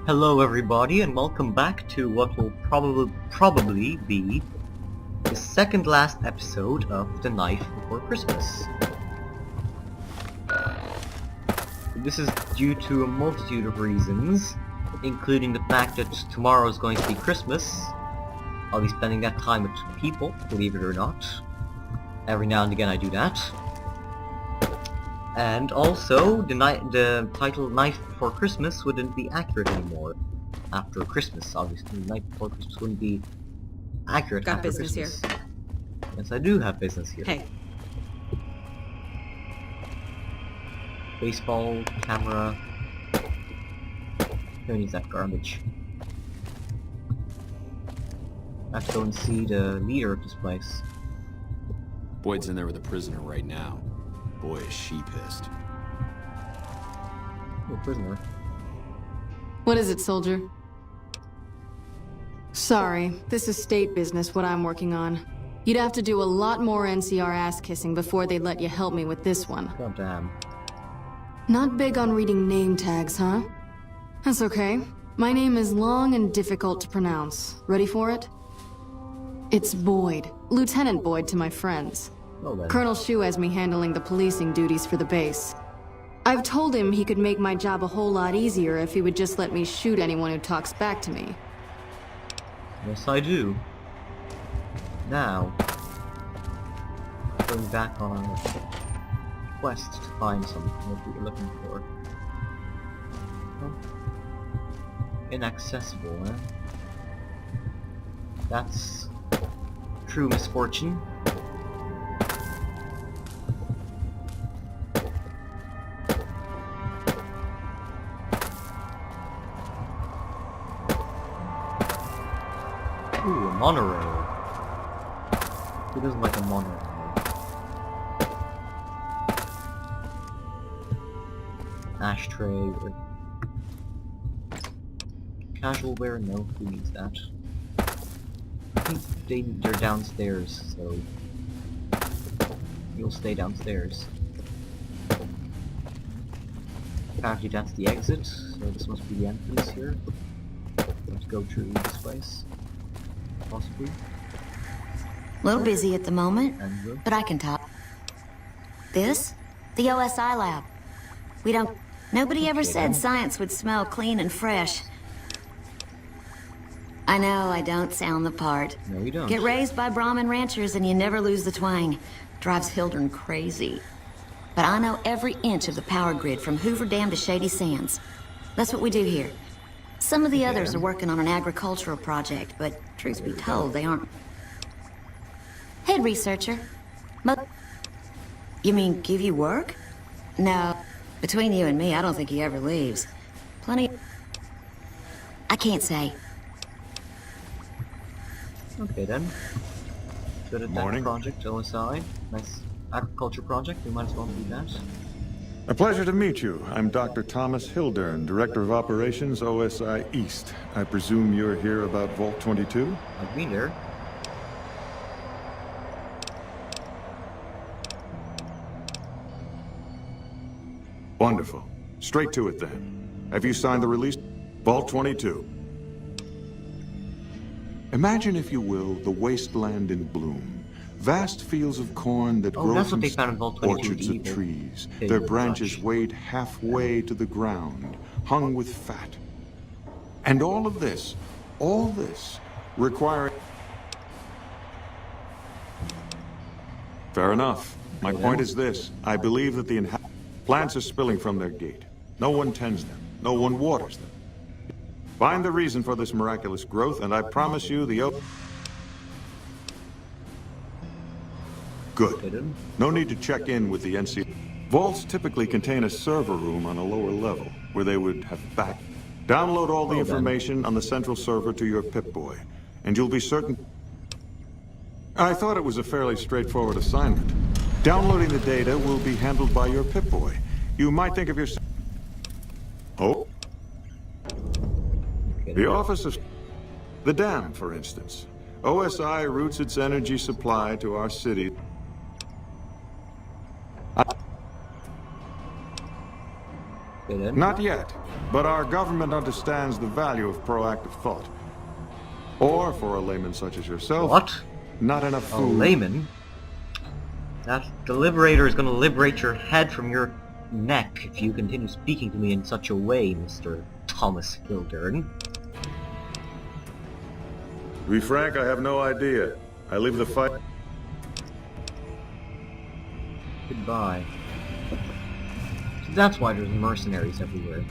Hello everybody and welcome back to what will probably be the second last episode of The Night Before Christmas. This is due to a multitude of reasons, including the fact that tomorrow is going to be Christmas. I'll be spending that time with people, believe it or not. Every now and again I do that. And also, the title Night Before Christmas wouldn't be accurate anymore. After Christmas, obviously. Night Before Christmas wouldn't be accurate Got after business Christmas. here. Yes, I do have business here. Hey, Baseball, camera... Who needs that garbage? I have to go and see the leader of this place. Boyd's in there with a prisoner right now. Boy, is she pissed. Oh, prisoner. What is it, soldier? Sorry, this is state business, what I'm working on. You'd have to do a lot more NCR ass-kissing before they'd let you help me with this one. God damn. Not big on reading name tags, huh? That's okay. My name is long and difficult to pronounce. Ready for it? It's Boyd. Lieutenant Boyd to my friends. Well then. Colonel Shu has me handling the policing duties for the base. I've told him he could make my job a whole lot easier if he would just let me shoot anyone who talks back to me. Yes, I do. Now, going back on our quest to find something that we were looking for. Oh. Inaccessible, eh? That's true misfortune. Ooh, a monorail. Who doesn't like a monorail? Ashtray or casual wear? No, who needs that? I think they're downstairs, so you'll stay downstairs. Apparently that's the exit, so this must be the entrance here. Let's go through this place. Possibly. A little busy at the moment, And but I can talk. This? The OSI lab. Nobody ever said science would smell clean and fresh. I know I don't sound the part. no, you don't. Get raised by Brahmin ranchers and you never lose the twang. Drives Hildern crazy. But I know every inch of the power grid from Hoover Dam to Shady Sands. That's what we do here. Some of the others are working on an agricultural project, but truth be told, they aren't. Head researcher. You mean give you work? No. Between you and me, I don't think he ever leaves. Plenty. I can't say. Okay then. Good at that Morning. project, OSI. Nice agriculture project, we might as well do that. A pleasure to meet you. I'm Dr. Thomas Hildern, Director of Operations, OSI East. I presume you're here about Vault 22? I've been there. Wonderful. Straight to it then. Have you signed the release? Vault 22. Imagine, if you will, the wasteland in bloom. Vast fields of corn that grow that's what from they found in Vault 22, orchards the of evil trees. thing Their with branches much. weighed halfway to the ground, hung with fat. And all this, requiring... Fair enough. My point is this. I believe that the plants are spilling from their gate. No one tends them. No one waters them. Find the reason for this miraculous growth, and I promise you the... Good. No need to check in with the NC. Vaults typically contain a server room on a lower level, where they would have back... Download all the information on the central server to your Pip-Boy, and you'll be certain... I thought it was a fairly straightforward assignment. Downloading the data will be handled by your Pip-Boy. You might think of yourself... Oh? The office of... The dam, for instance. OSI routes its energy supply to our city. Okay then. Not yet. But our government understands the value of proactive thought. Or, for a layman such as yourself, What? not enough A food. layman? The Liberator is going to liberate your head from your neck if you continue speaking to me in such a way, Mr. Thomas Hildern. To be frank, I have no idea. I leave the fight... Goodbye. So that's why there's mercenaries everywhere.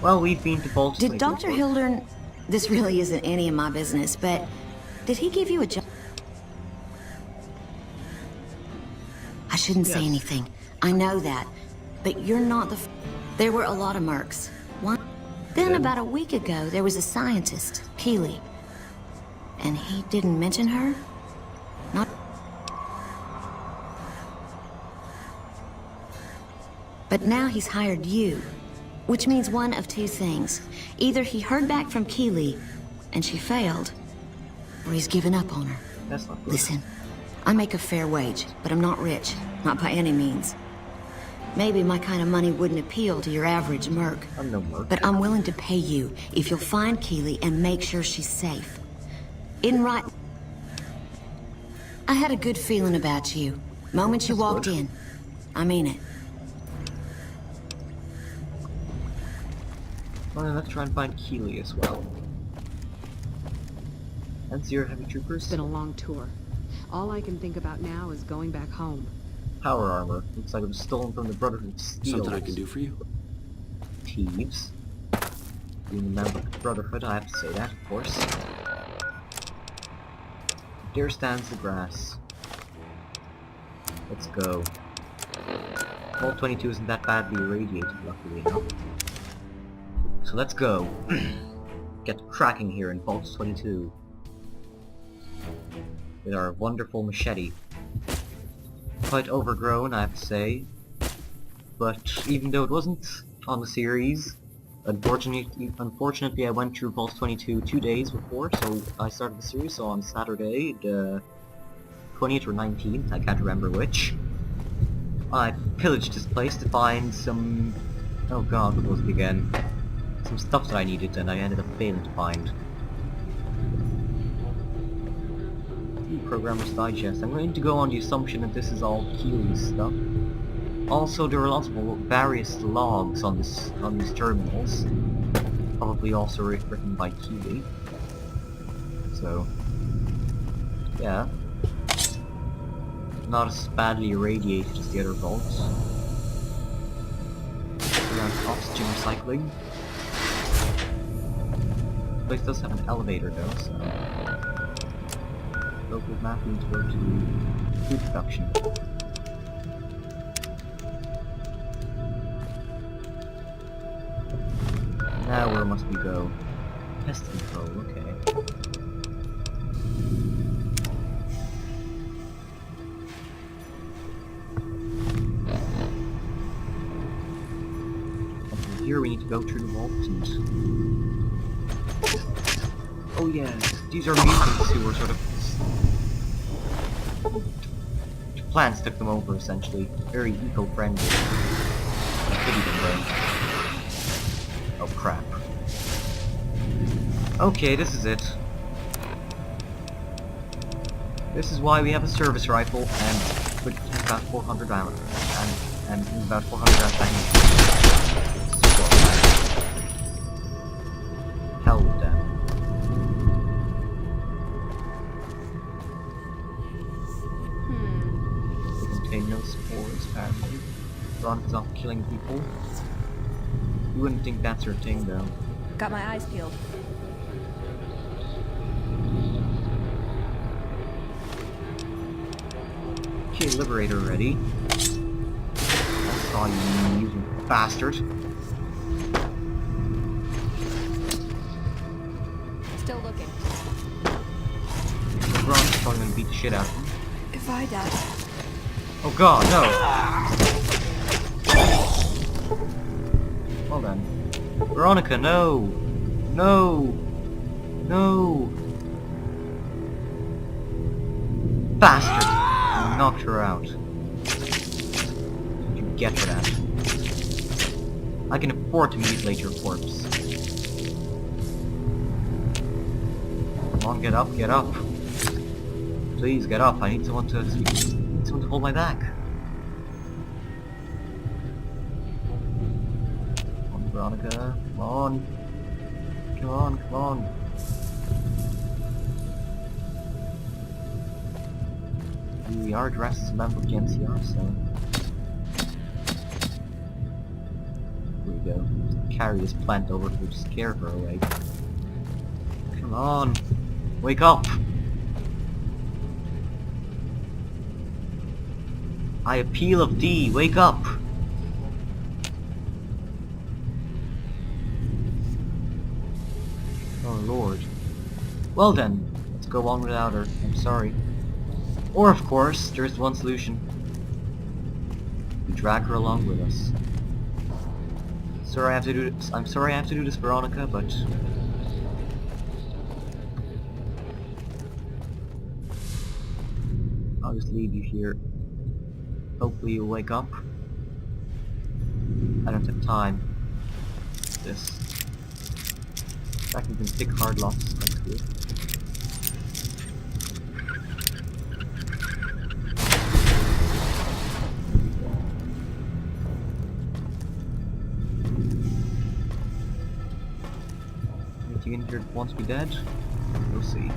Well, we've been to Baltimore. Did Dr. Hildern... This really isn't any of my business, but... Did he give you a job? I shouldn't say Yes. anything. I know that. But you're not the... There were a lot of mercs. One... Then Yeah. about a week ago, there was a scientist, Keeley. And he didn't mention her? Not... But now he's hired you. Which means one of two things. Either he heard back from Keeley, and she failed, or he's given up on her. That's not good. Listen, I make a fair wage, but I'm not rich. Not by any means. Maybe my kind of money wouldn't appeal to your average merc. I'm no merc. But I'm willing to pay you if you'll find Keeley and make sure she's safe. In right... I had a good feeling about you. Moment you That's walked good. in. I mean it. Well, then let's try and find Keeley as well. And Zero Heavy Troopers. It's been a long tour. All I can think about now is going back home. Power armor. Looks like it was stolen from the Brotherhood of Steel. Something I can do for you? Thieves. Being a member of the Brotherhood, I have to say that, of course. There stands the grass. Let's go. Vault 22 isn't that badly irradiated, luckily enough. So let's go. Get cracking here in Vault 22. With our wonderful machete. Quite overgrown, I have to say. But even though it wasn't on the series, unfortunately I went through Vault 22 2 days before, so I started the series, so on Saturday, the 20th or 19th, I can't remember which, I pillaged this place to find some... oh god, what was it again? Some stuff that I needed, and I ended up failing to find. Programmer's Digest. I'm going to go on the assumption that this is all Keeley's stuff. Also, there are lots of various logs on these terminals, probably also written by Keeley. So, yeah, not as badly irradiated as the other vaults. Around oxygen recycling. The place does have an elevator though, so. Local mapping to go to food production. Now where must we go? Pest control, okay. Up from here we need to go through the vault and... oh yeah, these are mutants who were sort of... plants took them over, essentially. Very eco-friendly. I pity them, though. Oh, crap. Okay, this is it. This is why we have a service rifle, and would take about 400 rounds. And about 400 rounds back. Hell with them. No spores, apparently. Veronica's off killing people. You wouldn't think that's her thing, though. Got my eyes peeled. Okay, Liberator ready. I saw you, you bastard. Still looking. Veronica's probably gonna beat the shit out of him. If I die... Oh god, no! Well then. Veronica, no! No! No! Bastard! You knocked her out. What did you get for that? I can afford to mutilate your corpse. Come on, get up, get up. Please get up. I need someone to hold my back. Come on, Veronica. Come on. Come on, come on. We are dressed as a member of the NCR, so... Here we go. Carry this plant over to scare her away. Come on! Wake up! I appeal of D, wake up! Oh lord. Well then, let's go on without her. I'm sorry. Or of course, there's one solution. We drag her along with us. Sorry I have to do this. I'm sorry I have to do this, Veronica, but I'll just leave you here. Hopefully you'll wake up. I don't have time for this. In fact, we can pick hard locks. That's good. Anything in here that wants to be dead? We'll see.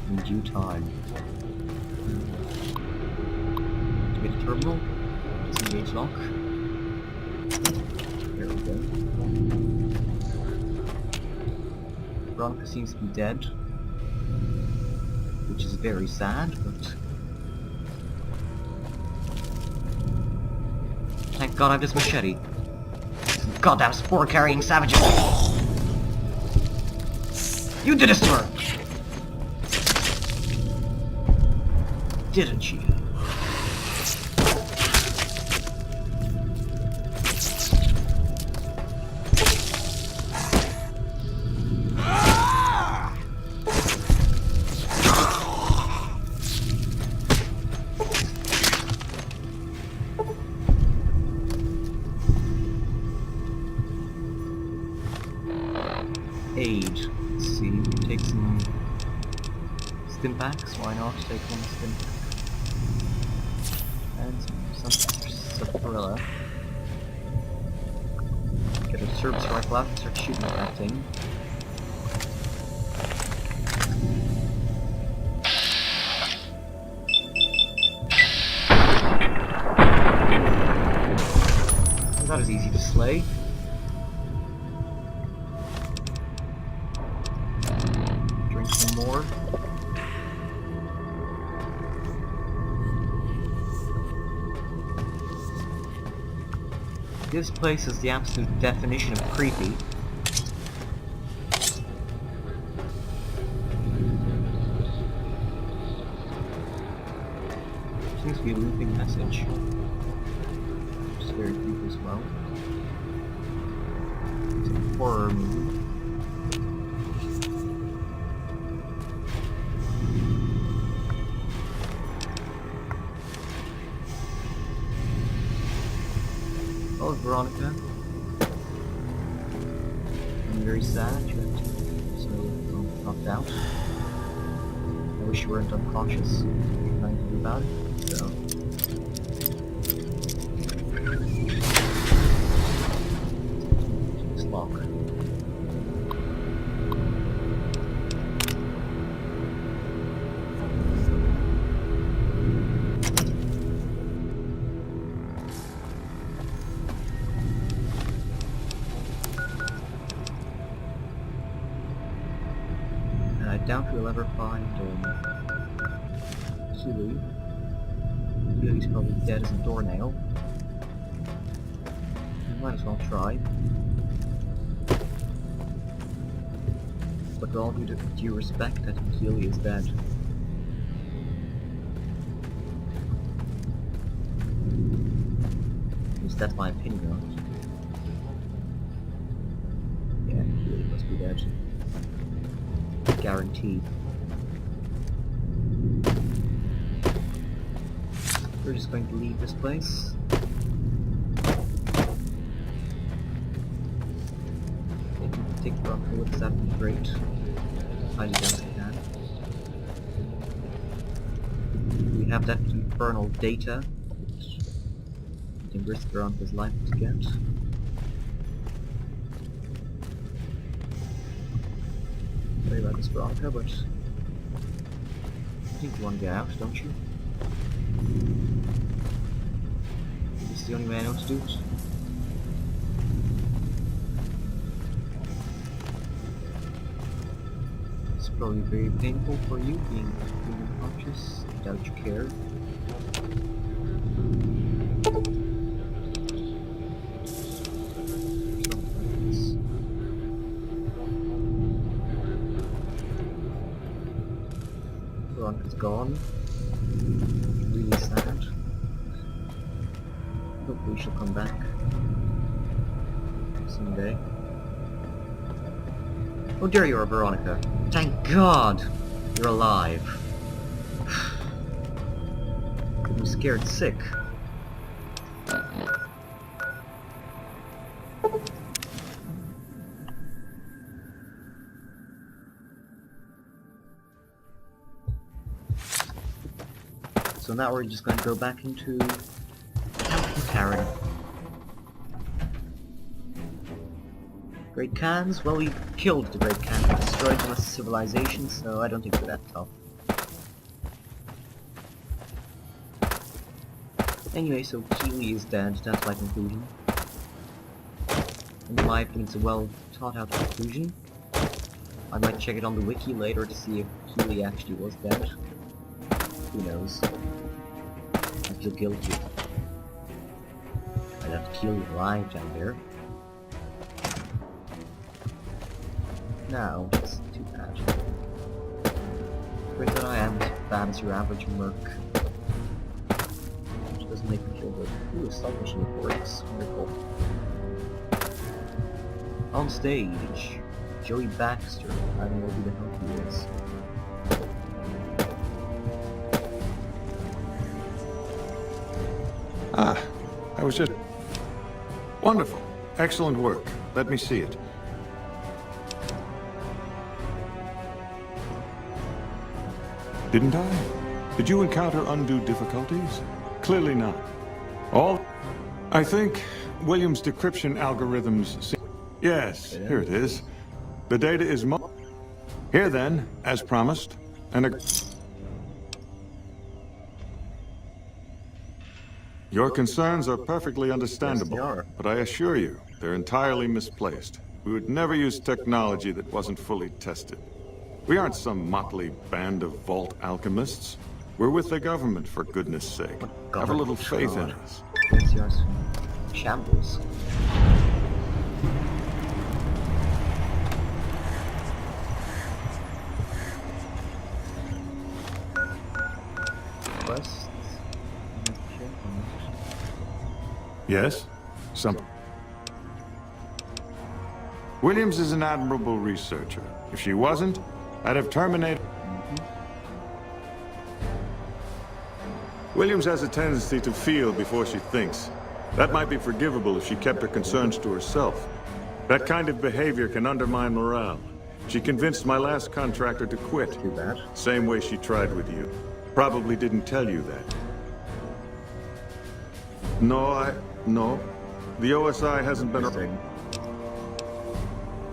In due time. Activate the terminal. Disengage lock. There we go. Veronica seems to be dead. Which is very sad, but... Thank God I have this machete. Some goddamn spore-carrying savages! You did this to her! Didn't you? Aid. Let's see, take some stim packs, why not? Take one stim pack. And some sarsaparilla. Get a service rifle out and start shooting at that thing. Not as easy to slay. Drink some more. This place is the absolute definition of creepy. Seems to be a looping message. Which is very creepy as well. It's a horror movie. Oh, Veronica. I'm very sad you have to so knocked out. I wish you weren't unconscious. There's nothing to do about it, so. This lock. I doubt we'll ever find Healy. Healy's probably dead as a doornail. We might as well try. But with all due respect, I think Healy is dead. At least that's my opinion on it. Yeah, Healy must be dead. Guaranteed. We're just going to leave this place. Veronica would that be great. Highly doubt we can. We have that infernal data, which we can risk Veronica's life to get. Sorry about this, Veronica, but I think you want to get out, don't you? This is the only way I know to do it. It's probably very painful for you being unconscious. I doubt you care. Veronica's gone. Really sad. Hopefully she'll come back someday. Oh, there you are, Veronica. Thank God you're alive. I'm scared sick. So now we're just going to go back into Captain Karen. Great Khans? Well, we killed the Great Khan. We destroyed them as a civilization, so I don't think we're that tough. Anyway, so Keely is dead. That's my conclusion. In my opinion, it's a well thought out conclusion. I might check it on the wiki later to see if Keely actually was dead. Who knows? I feel guilty. I left Keely alive down there. No, it's too bad. Afraid that I am as bad as your average merc. Which doesn't make me feel good. Ooh, a slot machine works. Wonderful. On stage, Joey Baxter. I don't know who the hell he is. I was just... Wonderful. Excellent work. Let me see it. Didn't I? Did you encounter undue difficulties? Clearly not. I think Williams' decryption algorithms... Yes, here it is. The data is Here then, as promised, Your concerns are perfectly understandable, Yes, they are. but I assure you, they're entirely misplaced. We would never use technology that wasn't fully tested. We aren't some motley band of vault alchemists. We're with the government, for goodness sake. Have a little faith in us. Yes, yours. Shambles. Quests. Yes? Williams is an admirable researcher. If she wasn't, I'd have terminated... Williams has a tendency to feel before she thinks. That might be forgivable if she kept her concerns to herself. That kind of behavior can undermine morale. She convinced my last contractor to quit. Too bad. Same way she tried with you. Probably didn't tell you that. No. The OSI hasn't been...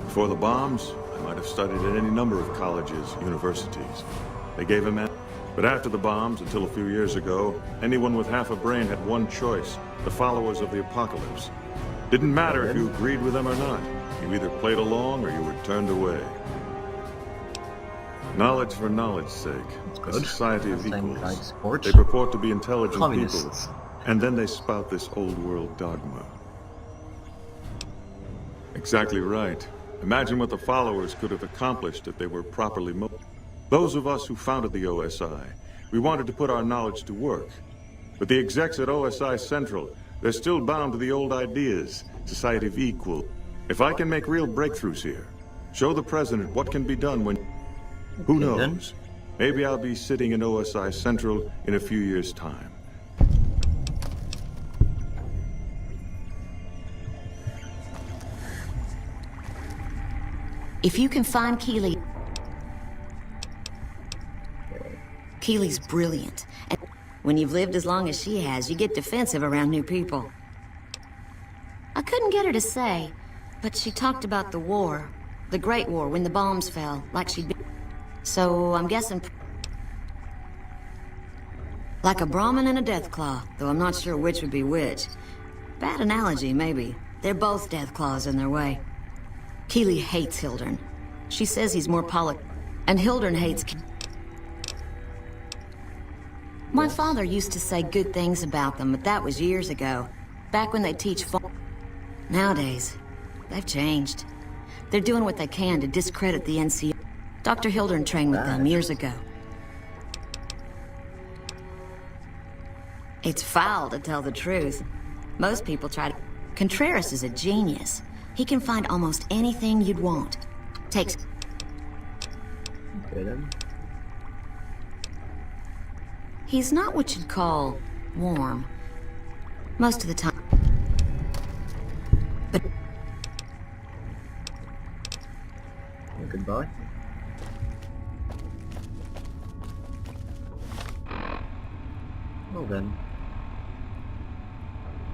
Before the bombs, I might have studied at any number of colleges, universities. They gave him... But after the bombs, until a few years ago, anyone with half a brain had one choice: the followers of the apocalypse. Didn't matter if you agreed with them or not. You either played along or you were turned away. Knowledge for knowledge's sake. A society of equals. They purport to be intelligent people, and then they spout this old world dogma. Exactly right. Imagine what the followers could have accomplished if they were properly motivated. Those of us who founded the OSI, we wanted to put our knowledge to work. But the execs at OSI Central, they're still bound to the old ideas, society of equal. If I can make real breakthroughs here, show the president what can be done when... Who knows? Maybe I'll be sitting in OSI Central in a few years' time. If you can find Keely... Keely's brilliant. And when you've lived as long as she has, you get defensive around new people. I couldn't get her to say, but she talked about the war. The Great War, when the bombs fell, like she'd been... So, I'm guessing... Like a Brahmin and a Deathclaw, though I'm not sure which would be which. Bad analogy, maybe. They're both Deathclaws in their way. Keely hates Hildern. She says he's more and Hildern hates... My father used to say good things about them, but that was years ago. Back when they teach Nowadays, they've changed. They're doing what they can to discredit the NCO. Dr. Hildern trained with them years ago. It's foul to tell the truth. Most people try to... Contreras is a genius. He can find almost anything you'd want. Takes... Okay then. He's not what you'd call warm. Most of the time. But... Well, goodbye. Well then.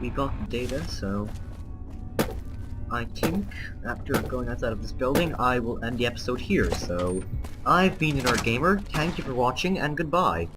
We got data, so... I think, after going outside of this building, I will end the episode here, so... I've been Our Gamer, thank you for watching, and goodbye.